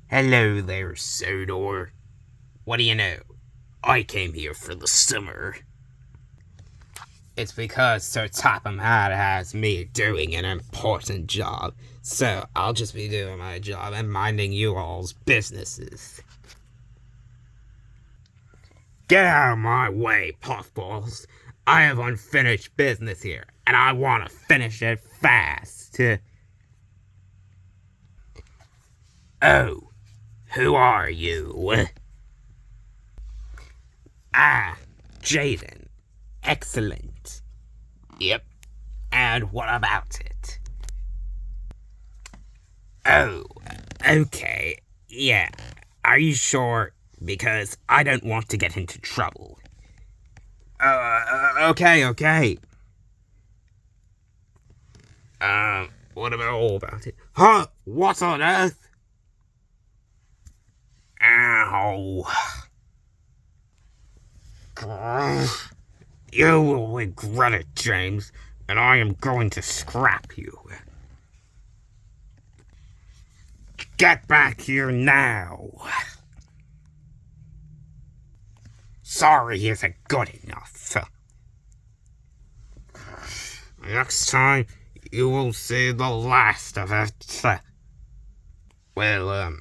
Hello there, Sodor. What do you know? I came here for the summer. It's because Sir Topham Hatt has me doing an important job, so I'll just be doing my job and minding you all's businesses. Get out of my way, puffballs. I have unfinished business here, and I want to finish it fast. Oh, who are you? Ah, Jaden. Excellent. Yep. And what about it? Oh, okay. Yeah. Are you sure? Because I don't want to get into trouble. Okay. What about all about it? Huh? What on earth? Ow. You will regret it, James, and I am going to scrap you. Get back here now. Sorry isn't good enough. Next time, you will see the last of it. Well,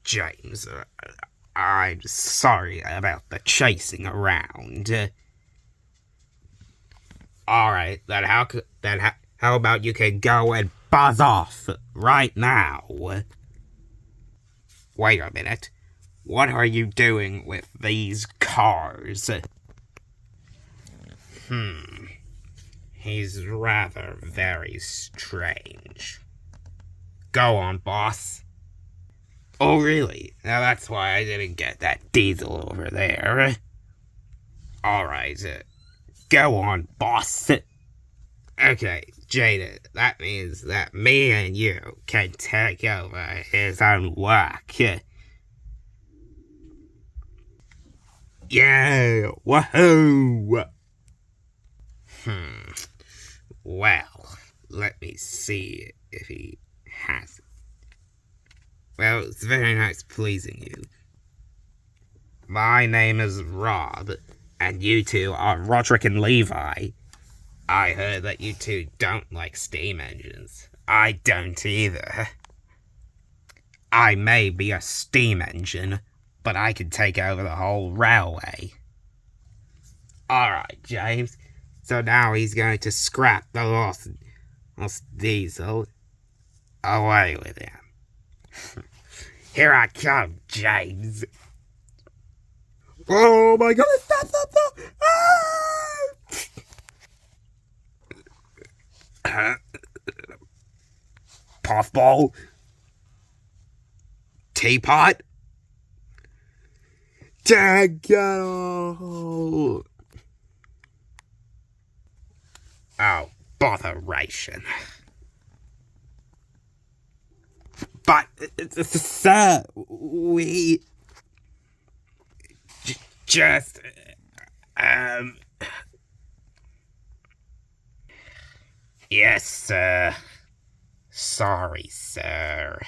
James, I'm sorry about the chasing around. Alright, then how about you can go and buzz off right now? Wait a minute. What are you doing with these cars? He's rather very strange. Go on, boss. Oh, really? Now that's why I didn't get that diesel over there. Alright, go on, boss. Okay, Jada, that means that me and you can take over his own work. Yeah, woohoo! Well, let me see if he has it. Well, it's very nice pleasing you. My name is Rob, and you two are Roderick and Levi. I heard that you two don't like steam engines. I don't either. I may be a steam engine, but I can take over the whole railway. Alright, James. So now he's going to scrap the lost diesel. Away with him. Here I come, James. Oh my god, stop! Puffball? Teapot? Daggone! Oh, botheration. But, sir, we... just... Yes, sir. Sorry, sir.